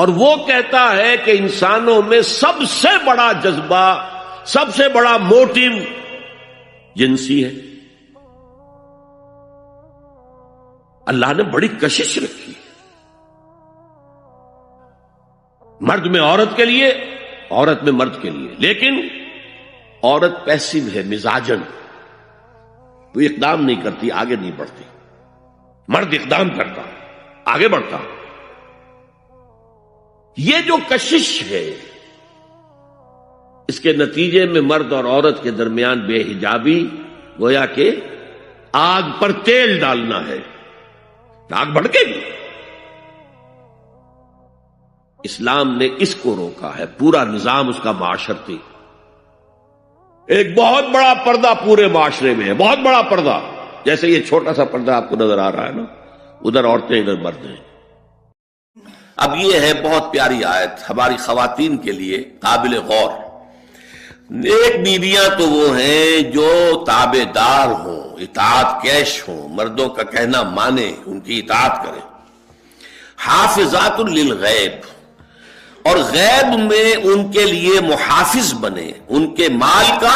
اور وہ کہتا ہے کہ انسانوں میں سب سے بڑا جذبہ، سب سے بڑا موٹیو جنسی ہے۔ اللہ نے بڑی کشش رکھی، مرد میں عورت کے لیے، عورت میں مرد کے لیے، لیکن عورت پیسیو ہے مزاجن، وہ اقدام نہیں کرتی، آگے نہیں بڑھتی، مرد اقدام کرتا، آگے بڑھتا۔ یہ جو کشش ہے، اس کے نتیجے میں مرد اور عورت کے درمیان بے حجابی گویا کہ آگ پر تیل ڈالنا ہے، آگ بھڑکے گی۔ اسلام نے اس کو روکا ہے، پورا نظام اس کا معاشرتی، ایک بہت بڑا پردہ پورے معاشرے میں ہے، بہت بڑا پردہ، جیسے یہ چھوٹا سا پردہ آپ کو نظر آ رہا ہے نا، ادھر عورتیں ادھر مرد ہیں۔ اب یہ ہے بہت پیاری آیت ہماری خواتین کے لیے قابل غور۔ نیک بیویاں تو وہ ہیں جو تابع دار ہوں، اطاعت کیش ہوں، مردوں کا کہنا مانے، ان کی اطاعت کریں۔ حافظات للغیب، اور غیب میں ان کے لیے محافظ بنے، ان کے مال کا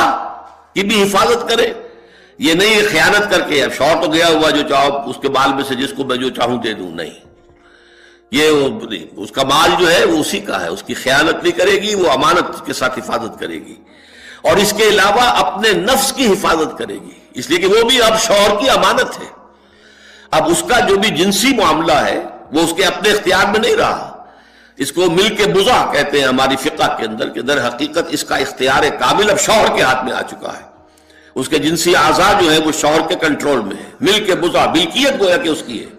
کی بھی حفاظت کرے۔ یہ نہیں خیانت کر کے اب شوہر تو گیا ہوا، جو چاہو اس کے مال میں سے جس کو میں جو چاہوں دے دوں، نہیں، یہ اس کا مال جو ہے وہ اسی کا ہے، اس کی خیانت نہیں کرے گی، وہ امانت کے ساتھ حفاظت کرے گی، اور اس کے علاوہ اپنے نفس کی حفاظت کرے گی، اس لیے کہ وہ بھی اب شوہر کی امانت ہے۔ اب اس کا جو بھی جنسی معاملہ ہے وہ اس کے اپنے اختیار میں نہیں رہا، اس کو مل کے بزا کہتے ہیں ہماری فقہ کے اندر، کہ در حقیقت اس کا اختیار کامل اب شوہر کے ہاتھ میں آ چکا ہے، اس کے جنسی اعضاء جو ہے وہ شوہر کے کنٹرول میں ہے، مل کے بزا، ملکیت گویا کہ اس کی ہے،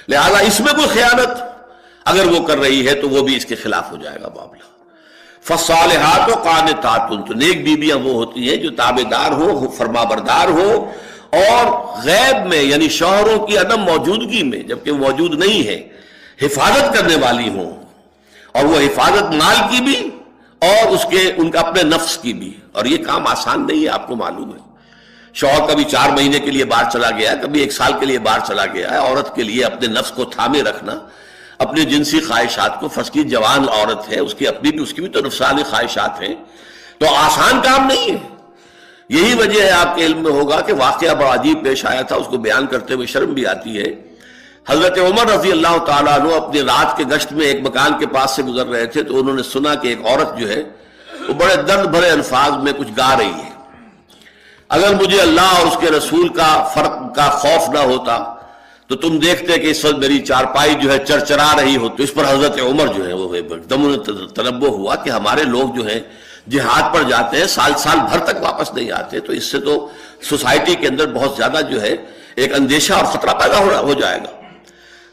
لہذا اس میں کوئی خیانت اگر وہ کر رہی ہے تو وہ بھی اس کے خلاف ہو جائے گا معاملہ۔ فالصالحات قانتات، تو نیک بیویاں وہ ہوتی ہیں جو تابع دار ہو، فرما بردار ہو، اور غیب میں یعنی شوہروں کی عدم موجودگی میں جبکہ وہ موجود نہیں ہے حفاظت کرنے والی ہوں، اور وہ حفاظت مال کی بھی اور ان کا اپنے نفس کی بھی، اور یہ کام آسان نہیں ہے، آپ کو معلوم ہے۔ شوہر کبھی 4 مہینے کے لیے باہر چلا گیا ہے، کبھی 1 سال کے لیے باہر چلا گیا ہے، عورت کے لیے اپنے نفس کو تھامے رکھنا، اپنی جنسی خواہشات کو، فرض کی جوان عورت ہے، اس کی بھی تو نفسانی خواہشات ہیں، تو آسان کام نہیں ہے۔ یہی وجہ ہے، آپ کے علم میں ہوگا کہ واقعہ بڑا عجیب پیش آیا تھا، اس کو بیان کرتے ہوئے شرم بھی آتی ہے۔ حضرت عمر رضی اللہ تعالیٰ عنہ اپنی رات کے گشت میں ایک مکان کے پاس سے گزر رہے تھے، تو انہوں نے سنا کہ ایک عورت جو ہے وہ بڑے درد بھرے الفاظ میں کچھ گا رہی ہے۔ اگر مجھے اللہ اور اس کے رسول کا فرق کا خوف نہ ہوتا تو تم دیکھتے کہ اس وقت میری چارپائی جو ہے چرچرا رہی ہو۔ تو اس پر حضرت عمر جو ہے وہ ایک دم تنبہ ہوا کہ ہمارے لوگ جو ہیں جہاد پر جاتے ہیں، سال بھر تک واپس نہیں آتے، تو اس سے تو سوسائٹی کے اندر بہت زیادہ جو ہے ایک اندیشہ اور خطرہ پیدا ہو جائے گا۔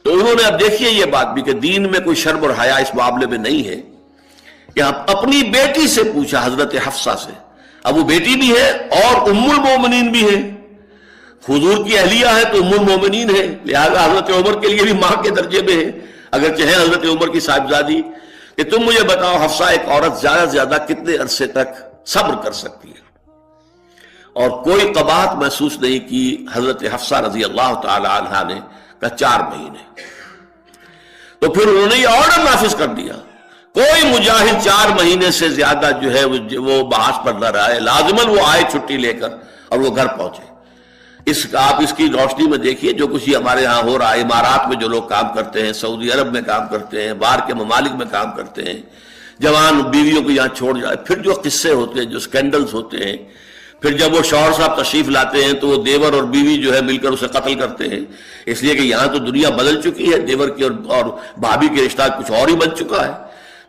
تو انہوں نے اب دیکھیے یہ بات بھی کہ دین میں کوئی شرم اور حیا اس معاملے میں نہیں ہے، کہ اپنی بیٹی سے پوچھا، حضرت حفصہ سے، اب وہ بیٹی بھی ہے اور ام المومنین بھی ہے، حضور کی اہلیہ ہے تو ام المومنین ہے، لہذا حضرت عمر کے لیے بھی ماں کے درجے میں ہے، اگرچہ ہے حضرت عمر کی صاحبزادی، کہ تم مجھے بتاؤ حفصہ ایک عورت زیادہ سے زیادہ کتنے عرصے تک صبر کر سکتی ہے؟ اور کوئی قباحت محسوس نہیں کی حضرت حفصہ رضی اللہ تعالی عنہا نے، کہا 4 مہینے۔ تو پھر انہوں نے یہ آرڈر نافذ کر دیا، کوئی مجاہد 4 مہینے سے زیادہ جو ہے وہ بحث پر نہ رہے، لازماً وہ آئے چھٹی لے کر اور وہ گھر پہنچے۔ آپ اس کی روشنی میں دیکھیے جو کچھ ہمارے ہاں ہو رہا ہے، امارات میں جو لوگ کام کرتے ہیں، سعودی عرب میں کام کرتے ہیں، باہر کے ممالک میں کام کرتے ہیں، جوان بیویوں کو یہاں چھوڑ جائے، پھر جو قصے ہوتے ہیں، جو سکینڈلز ہوتے ہیں، پھر جب وہ شوہر صاحب تشریف لاتے ہیں تو وہ دیور اور بیوی جو ہے مل کر اسے قتل کرتے ہیں، اس لیے کہ یہاں تو دنیا بدل چکی ہے، دیور کی اور بھابھی کے رشتہ کچھ اور ہی بن چکا ہے،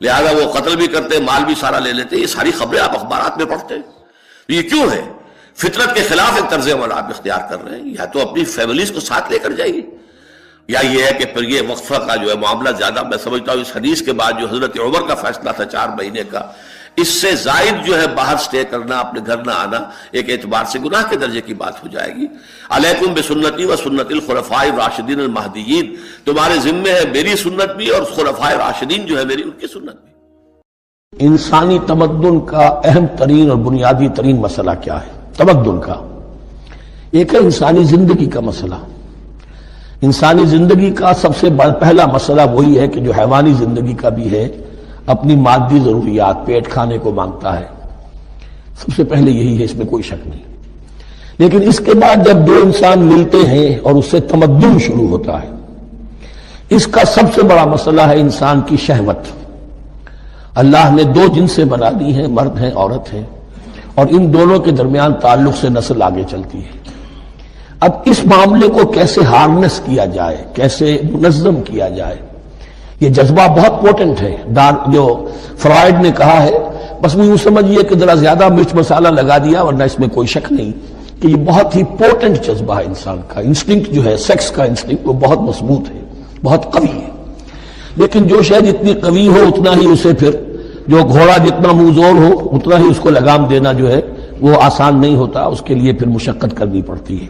لہذا وہ قتل بھی کرتے ہیں، مال بھی سارا لے لیتے ہیں۔ یہ ساری خبریں آپ اخبارات میں پڑھتے ہیں۔ یہ کیوں ہے؟ فطرت کے خلاف ایک طرز عمل آپ اختیار کر رہے ہیں، یا تو اپنی فیملیز کو ساتھ لے کر جائیے، یا یہ ہے کہ پھر یہ وقفہ کا جو ہے معاملہ زیادہ، میں سمجھتا ہوں اس حدیث کے بعد جو حضرت عمر کا فیصلہ تھا 4 مہینے کا، اس سے زائد جو ہے باہر سٹے کرنا، اپنے گھر نہ آنا، ایک اعتبار سے گناہ کے درجے کی بات ہو جائے گی۔ علیکم بسنتی و سنت الخلفاء الراشدین المہدیین، تمہارے ذمے ہے میری سنت بھی اور خلفاء راشدین جو ہے میری، ان کی سنت بھی۔ انسانی تمدن کا اہم ترین اور بنیادی ترین مسئلہ کیا ہے؟ تمدن کا ایک ہے انسانی زندگی کا مسئلہ۔ انسانی زندگی کا سب سے پہلا مسئلہ وہی ہے کہ جو حیوانی زندگی کا بھی ہے، اپنی مادی ضروریات، پیٹ کھانے کو مانگتا ہے، سب سے پہلے یہی ہے، اس میں کوئی شک نہیں۔ لیکن اس کے بعد جب دو انسان ملتے ہیں اور اس سے تمدن شروع ہوتا ہے، اس کا سب سے بڑا مسئلہ ہے انسان کی شہوت۔ اللہ نے دو جنسیں بنا دی ہیں، مرد ہیں، عورت ہیں، اور ان دونوں کے درمیان تعلق سے نسل آگے چلتی ہے۔ اب اس معاملے کو کیسے ہارنس کیا جائے، کیسے منظم کیا جائے، یہ جذبہ بہت پوٹنٹ ہے۔ جو فرائڈ نے کہا ہے، بس وہ یوں سمجھیے کہ ذرا زیادہ مرچ مسالہ لگا دیا، ورنہ اس میں کوئی شک نہیں کہ یہ بہت ہی پوٹنٹ جذبہ ہے انسان کا۔ انسٹنکٹ جو ہے، سیکس کا انسٹنکٹ، وہ بہت مضبوط ہے، بہت قوی ہے۔ لیکن جو شے جتنی قوی ہو اتنا ہی اسے پھر، جو گھوڑا جتنا منہ ہو اتنا ہی اس کو لگام دینا جو ہے وہ آسان نہیں ہوتا، اس کے لیے پھر مشقت کرنی پڑتی ہے۔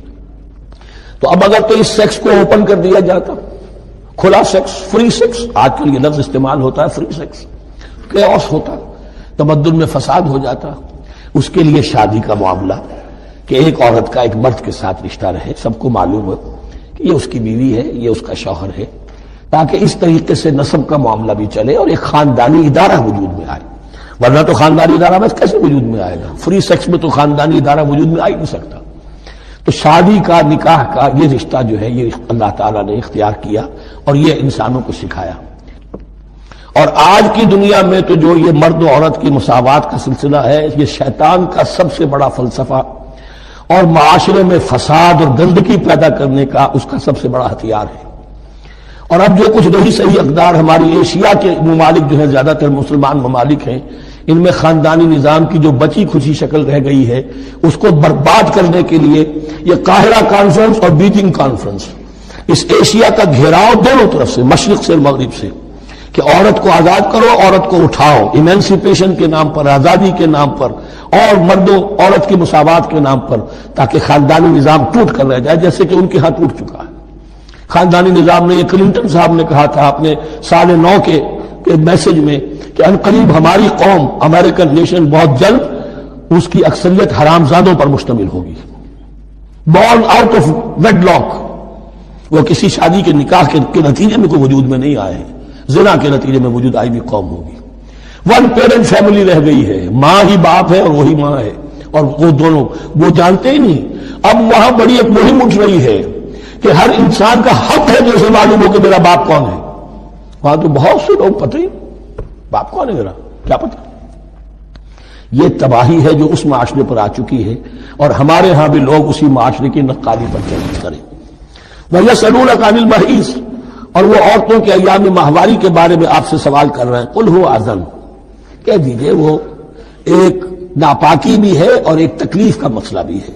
تو اب اگر تو اس سیکس کو اوپن کر دیا جاتا، کھلا سیکس، فری سیکس، آج کل یہ لفظ استعمال ہوتا ہے، فری سیکس، کیوس ہوتا، تمدن میں فساد ہو جاتا۔ اس کے لیے شادی کا معاملہ کہ ایک عورت کا ایک مرد کے ساتھ رشتہ رہے، سب کو معلوم ہو کہ یہ اس کی بیوی ہے، یہ اس کا شوہر ہے، تاکہ اس طریقے سے نسب کا معاملہ بھی چلے اور ایک خاندانی ادارہ وجود میں آئے۔ ورنہ تو خاندانی ادارہ بس کیسے وجود میں آئے گا؟ فری سیکس میں تو خاندانی ادارہ وجود میں آ ہی نہیں سکتا۔ تو شادی کا، نکاح کا یہ رشتہ جو ہے، یہ اللہ تعالیٰ نے اختیار کیا اور یہ انسانوں کو سکھایا۔ اور آج کی دنیا میں تو جو یہ مرد و عورت کی مساوات کا سلسلہ ہے، یہ شیطان کا سب سے بڑا فلسفہ اور معاشرے میں فساد اور گندگی پیدا کرنے کا اس کا سب سے بڑا ہتھیار ہے۔ اور اب جو کچھ نہیں صحیح اقدار ہماری ایشیا کے ممالک جو ہیں، زیادہ تر مسلمان ممالک ہیں، ان میں خاندانی نظام کی جو بچی کھچی شکل رہ گئی ہے، اس کو برباد کرنے کے لیے یہ قاہرہ کانفرنس اور بیجنگ کانفرنس، اس ایشیا کا گھیراؤ دونوں طرف سے، مشرق سے اور مغرب سے، کہ عورت کو آزاد کرو، عورت کو اٹھاؤ، ایمینسیپیشن کے نام پر، آزادی کے نام پر، اور مردوں عورت کی مساوات کے نام پر، تاکہ خاندانی نظام ٹوٹ کر رہ جائے، جیسے کہ ان کے ہاں ٹوٹ چکا ہے۔ خاندانی نظام نے، یہ کلنٹن صاحب نے کہا تھا اپنے سال 9 کے میسج میں کہ انقریب ہماری قوم، امریکن نیشن، بہت جلد اس کی اکثریت حرامزادوں پر مشتمل ہوگی، born out of wedlock, وہ کسی شادی کے نکاح کے نتیجے میں کوئی وجود میں نہیں آئے ہیں، زنا کے نتیجے میں وجود آئی بھی قوم ہوگی۔ ون پیرنٹ فیملی رہ گئی ہے، ماں ہی باپ ہے اور وہی ماں ہے، اور وہ دونوں وہ جانتے ہی نہیں۔ اب وہاں بڑی ایک مہم اٹھ رہی ہے کہ ہر انسان کا حق ہے جیسے معلوم ہو کہ میرا باپ کون ہے۔ وہاں تو بہت سے لوگ پتہ ہی باپ کون ہے میرا، کیا پتہ۔ یہ تباہی ہے جو اس معاشرے پر آ چکی ہے، اور ہمارے ہاں بھی لوگ اسی معاشرے کی نقالی پر چلنے کریں۔ وَيَسْأَلُونَكَ عَنِ الْمَحِيضِ، اور وہ عورتوں کے ایام ماہواری کے بارے میں آپ سے سوال کر رہے ہیں۔ قُلْ هُوَ أَذًى، کہہ دیجئے وہ ایک ناپاکی بھی ہے اور ایک تکلیف کا مسئلہ بھی ہے۔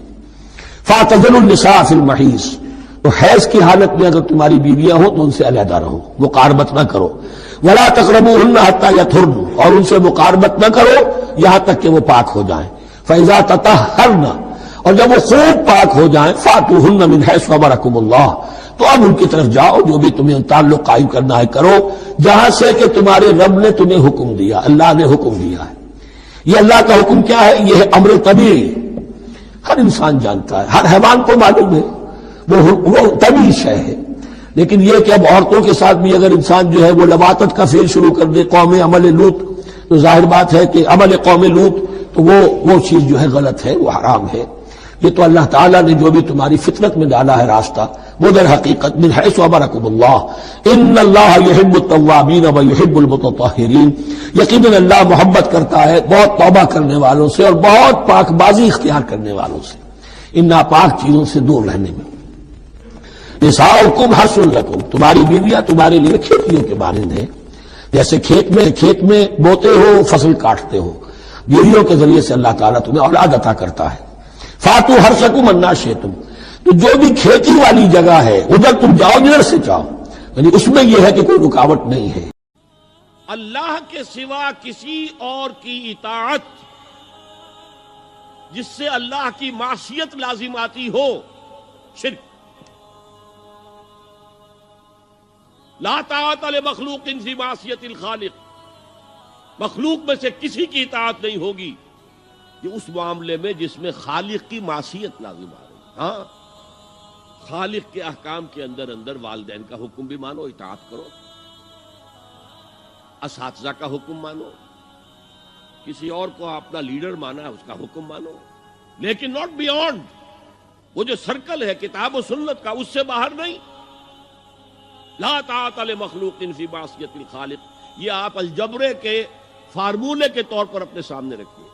فَاعْتَزِلُوا النِّسَاءَ فِي الْمَحِيضِ، تو حیض کی حالت میں اگر تمہاری بیویاں ہوں تو ان سے علیحدہ رہو، مقاربت نہ کرو۔ وَلَا تَقْرَبُوهُنَّ حَتَّى يَطْهُرْنَ، اور ان سے مقاربت نہ کرو یہاں تک کہ وہ پاک ہو جائیں۔ فَإِذَا تَطَهَّرْنَ، اور جب وہ خوب پاک ہو جائیں، فَأْتُوهُنَّ مِنْ حَيْثُ أَمَرَكُمُ اللَّهُ، تو اب ان کی طرف جاؤ، جو بھی تمہیں تعلق قائم کرنا ہے کرو، جہاں سے کہ تمہارے رب نے تمہیں حکم دیا، اللہ نے حکم دیا ہے۔ یہ اللہ کا حکم کیا ہے؟ یہ ہے امر طبیعی، ہر انسان جانتا ہے، ہر حیوان کو معلوم ہے، وہ طبیعی شے ہے۔ لیکن یہ کہ اب عورتوں کے ساتھ بھی اگر انسان جو ہے وہ لواطت کا فعل شروع کر دے، قوم عمل لوط، تو ظاہر بات ہے کہ عمل قوم لوط تو وہ چیز جو ہے غلط ہے، وہ حرام ہے۔ یہ تو اللہ تعالیٰ نے جو بھی تمہاری فطرت میں ڈالا ہے راستہ، وہ در حقیقت من حیث امرکم اللہ، ان اللہ یحب التوابین ویحب المتطہرین، یقیناً اللہ محبت کرتا ہے بہت توبہ کرنے والوں سے اور بہت پاک بازی اختیار کرنے والوں سے، ان ناپاک چیزوں سے دور رہنے میں۔ نساؤکم حرث لکم، تمہاری بیویاں تمہارے لیے کھیتیوں کے مانند ہیں، جیسے کھیت میں بوتے ہو، فصل کاٹتے ہو، بیویوں کے ذریعے سے اللہ تعالیٰ تمہیں اولاد عطا کرتا ہے۔ فاتو حرثکم انا شئتم، تو جو بھی کھیتی والی جگہ ہے ادھر تم جاؤ جدھر سے چاہو، یعنی اس میں یہ ہے کہ کوئی رکاوٹ نہیں ہے۔ اللہ کے سوا کسی اور کی اطاعت جس سے اللہ کی معصیت لازم آتی ہو، شرک۔ لا طاعت لمخلوق فی معصیت الخالق، مخلوق میں سے کسی کی اطاعت نہیں ہوگی یہ اس معاملے میں جس میں خالق کی معصیت لازم آ رہی۔ ہاں، خالق کے احکام کے اندر اندر والدین کا حکم بھی مانو، اطاعت کرو، اساتذہ کا حکم مانو، کسی اور کو اپنا لیڈر مانا ہے اس کا حکم مانو، لیکن ناٹ بیونڈ وہ جو سرکل ہے کتاب و سنت کا، اس سے باہر نہیں۔ لا طاعت لمخلوق فی معصیۃ الخالق، یہ آپ الجبرے کے فارمولے کے طور پر اپنے سامنے رکھیے،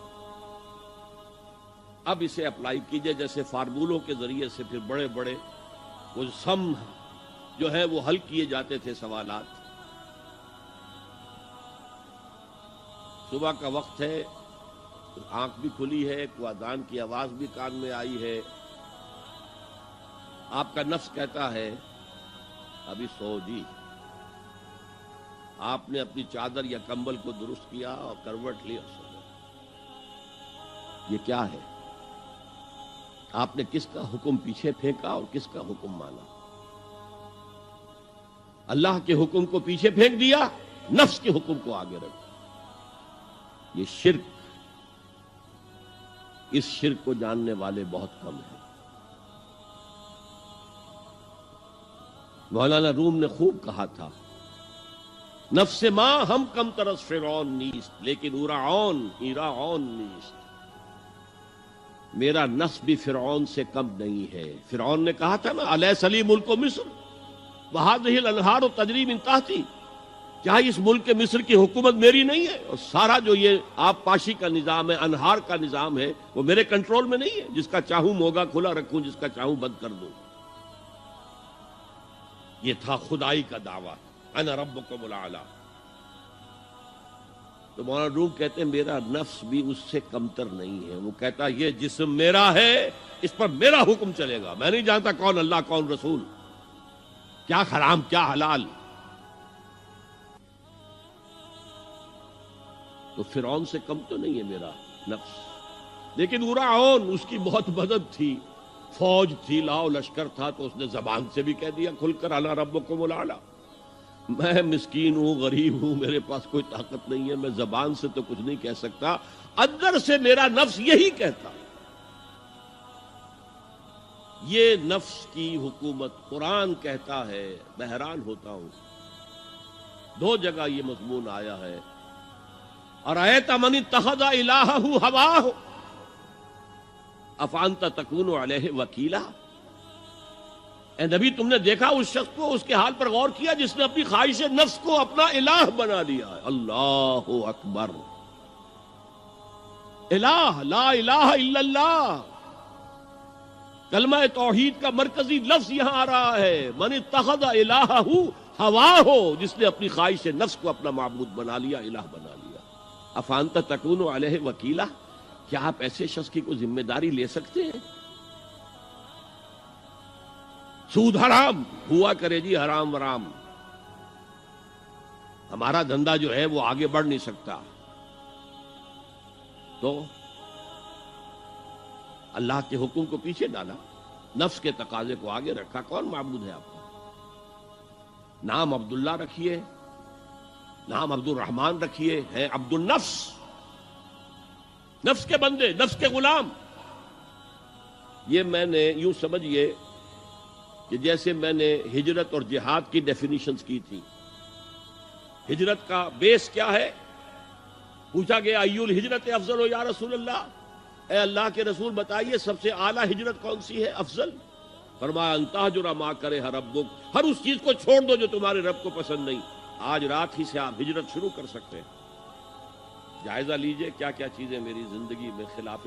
اب اسے اپلائی کیجئے۔ جیسے فارمولوں کے ذریعے سے پھر بڑے بڑے وہ سم جو ہے وہ حل کیے جاتے تھے سوالات۔ صبح کا وقت ہے، آنکھ بھی کھلی ہے، کوئی اذان کی آواز بھی کان میں آئی ہے، آپ کا نفس کہتا ہے ابھی سو جی، آپ نے اپنی چادر یا کمبل کو درست کیا اور کروٹ لی اور سو گئے۔ یہ کیا ہے؟ آپ نے کس کا حکم پیچھے پھینکا اور کس کا حکم مانا؟ اللہ کے حکم کو پیچھے پھینک دیا، نفس کے حکم کو آگے رکھا۔ یہ شرک، اس شرک کو جاننے والے بہت کم ہیں۔ مولانا روم نے خوب کہا تھا، نفس ماں ہم کم ترس فرعون نیست لیکن اورعون ایراعون نیست، میرا نفس بھی فرعون سے کم نہیں ہے۔ فرعون نے کہا تھا نا الیس لی ملک مصر وہذہ الانہار تجری من تحتی، کیا اس ملک مصر کی حکومت میری نہیں ہے؟ اور سارا جو یہ آب پاشی کا نظام ہے، انہار کا نظام ہے، وہ میرے کنٹرول میں نہیں ہے؟ جس کا چاہوں موگا کھلا رکھوں، جس کا چاہوں بند کر دوں۔ یہ تھا خدائی کا دعویٰ، انا ربکم الاعلی۔ تو مولانا روم کہتے ہیں میرا نفس بھی اس سے کمتر نہیں ہے، وہ کہتا یہ جسم میرا ہے، اس پر میرا حکم چلے گا، میں نہیں جانتا کون اللہ کون رسول، کیا حرام کیا حلال۔ تو فرعون سے کم تو نہیں ہے میرا نفس، لیکن اورعون اس کی بہت مدد تھی، فوج تھی، لاؤ لشکر تھا، تو اس نے زبان سے بھی کہہ دیا کھل کر انا ربکم الاعلی۔ میں مسکین ہوں، غریب ہوں، میرے پاس کوئی طاقت نہیں ہے، میں زبان سے تو کچھ نہیں کہہ سکتا، اندر سے میرا نفس یہی کہتا۔ یہ نفس کی حکومت قرآن کہتا ہے، میں حیران ہوتا ہوں، دو جگہ یہ مضمون آیا ہے، ارأیت من اتخذ الہہ ہواہ افانت تکون علیہ وکیلا، اے نبی تم نے دیکھا اس شخص کو، اس کے حال پر غور کیا جس نے اپنی خواہش نفس کو اپنا الہ بنا لیا ہے۔ اللہ اکبر، الہ، لا الہ الا اللہ، کلمہ توحید کا مرکزی لفظ یہاں آ رہا ہے، من اتخذ الہہ ہواہ، جس نے اپنی خواہش نفس کو اپنا معبود بنا لیا، الہ بنا لیا۔ افانت تکون علیہ وکیلا، کیا آپ ایسے شخص کی کوئی ذمہ داری لے سکتے ہیں؟ سود حرام ہوا کرے جی، حرام ورام، ہمارا دھندا جو ہے وہ آگے بڑھ نہیں سکتا، تو اللہ کے حکم کو پیچھے ڈالا، نفس کے تقاضے کو آگے رکھا۔ کون معبود ہے آپ کا؟ نام عبداللہ رکھیے، نام عبد الرحمن رکھیے، ہے عبد النفس، نفس کے بندے، نفس کے غلام۔ یہ میں نے یوں سمجھیے کہ جیسے میں نے ہجرت اور جہاد کی ڈیفینیشنز کی تھی۔ ہجرت کا بیس کیا ہے؟ پوچھا گیا ایو الہجرت افضل ہو یا رسول اللہ، اے اللہ کے رسول بتائیے سب سے اعلیٰ ہجرت کون سی ہے، افضل؟ فرمایا ان تہجر ما کرہ ربک، ہر اس چیز کو چھوڑ دو جو تمہارے رب کو پسند نہیں۔ آج رات ہی سے آپ ہجرت شروع کر سکتے ہیں۔ جائزہ لیجئے کیا کیا چیزیں میری زندگی میں خلاف